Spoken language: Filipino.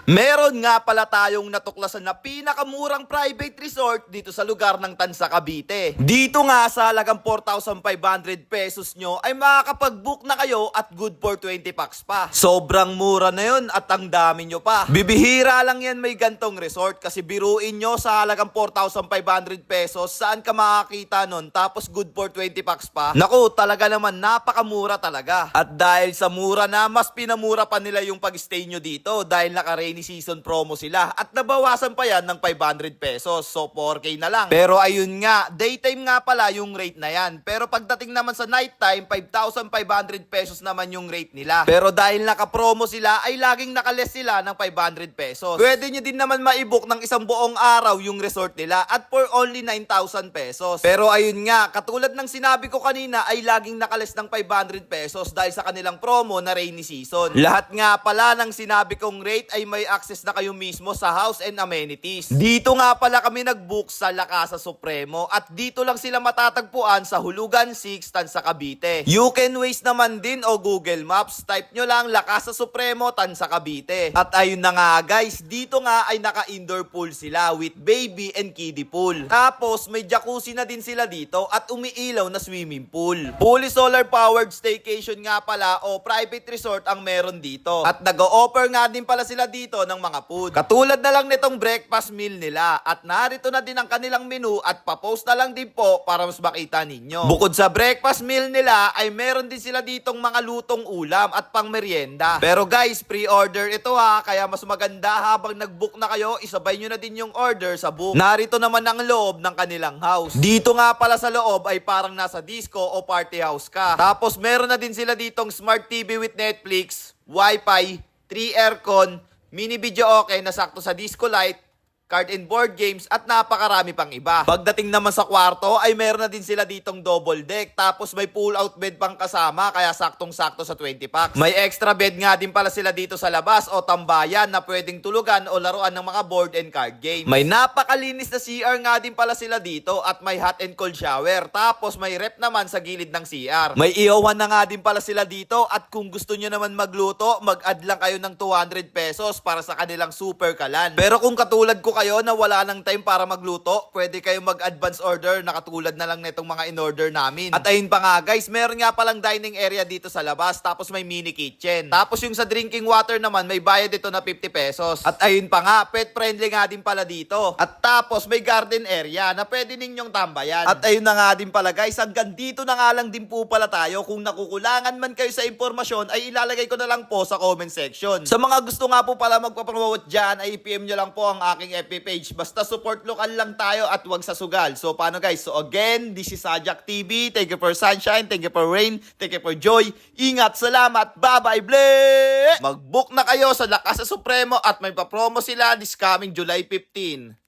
Meron nga pala tayong natuklasan na pinakamurang private resort dito sa lugar ng Tansa, Cavite. Dito nga sa halagang 4,500 pesos nyo ay makakapag-book na kayo at good for 20 packs pa. Sobrang mura na yun at ang dami nyo pa. Bibihira lang yan may gantong resort kasi biruin nyo sa halagang 4,500 pesos saan ka makakita nun tapos good for 20 packs pa. Naku, talaga naman napakamura talaga. At dahil sa mura na, mas pinamura pa nila yung pag-stay nyo dito dahil naka-rainy season promo sila at nabawasan pa yan ng 500 pesos. So 4K na lang. Pero ayun nga, daytime nga pala yung rate na yan. Pero pagdating naman sa nighttime, 5,500 pesos naman yung rate nila. Pero dahil naka-promo sila, ay laging nakaless sila ng 500 pesos. Pwede nyo din naman ma-book ng isang buong araw yung resort nila at for only 9,000 pesos. Pero ayun nga, katulad ng sinabi ko kanina, ay laging nakaless ng 500 pesos dahil sa kanilang promo na rainy season. Lahat nga pala ng sinabi kong rate ay may access na kayo mismo sa house and amenities. Dito nga pala kami nag-book sa La Casa Supremo at dito lang sila matatagpuan sa Hulugan 6, Tansa, Cavite. You can Waze naman din o Google Maps. Type nyo lang La Casa Supremo, Tansa, Cavite. At ayun na nga guys, dito nga ay naka-indoor pool sila with baby and kiddie pool. Tapos may jacuzzi na din sila dito at umiilaw na swimming pool. Fully solar powered staycation nga pala o private resort ang meron dito. At nag-o-offer nga din pala sila dito ng mga food. Katulad na lang nitong breakfast meal nila at narito na din ang kanilang menu at papost na lang din po para mas makita ninyo. Bukod sa breakfast meal nila ay meron din sila ditong mga lutong ulam at pang merienda. Pero guys, pre-order ito ha, kaya mas maganda habang nag-book na kayo, isabay nyo na din yung order sa book. Narito naman ang loob ng kanilang house. Dito nga pala sa loob ay parang nasa disco o party house ka. Tapos meron na din sila ditong smart TV with Netflix, Wi-Fi, 3 aircon, mini video okay na sakto sa disco light, card and board games at napakarami pang iba. Pagdating naman sa kwarto ay meron na din sila ditong double deck tapos may pull out bed pang kasama kaya saktong-sakto sa 20 packs. May extra bed nga din pala sila dito sa labas o tambayan na pwedeng tulugan o laruan ng mga board and card games. May napakalinis na CR nga din pala sila dito at may hot and cold shower tapos may rep naman sa gilid ng CR. May iyawan na nga din pala sila dito at kung gusto nyo naman magluto, mag-add lang kayo ng 200 pesos para sa kanilang super kalan. Pero kung katulad ko kayo na wala nang time para magluto, pwede kayo mag-advance order na katulad na lang nitong mga in-order namin. At ayun pa nga guys, meron nga palang dining area dito sa labas tapos may mini kitchen. Tapos yung sa drinking water naman, may bayad dito na 50 pesos. At ayun pa nga, pet friendly nga din pala dito. At tapos may garden area na pwede ninyong tambayan. At ayun na nga din pala guys, hanggang dito na nga lang din po pala tayo. Kung nakukulangan man kayo sa impormasyon, ay ilalagay ko na lang po sa comment section. Sa mga gusto nga po pala magpapromote dyan, ay i-PM nyo lang po ang aking FB page. Basta support local lang tayo at wag sa sugal. So paano guys? So again, this is Sajak TV. Thank you for sunshine, thank you for rain, thank you for joy. Ingat, salamat, bye-bye, ble! Mag-book na kayo sa La Casa Supremo at may pa-promo sila this coming July 15.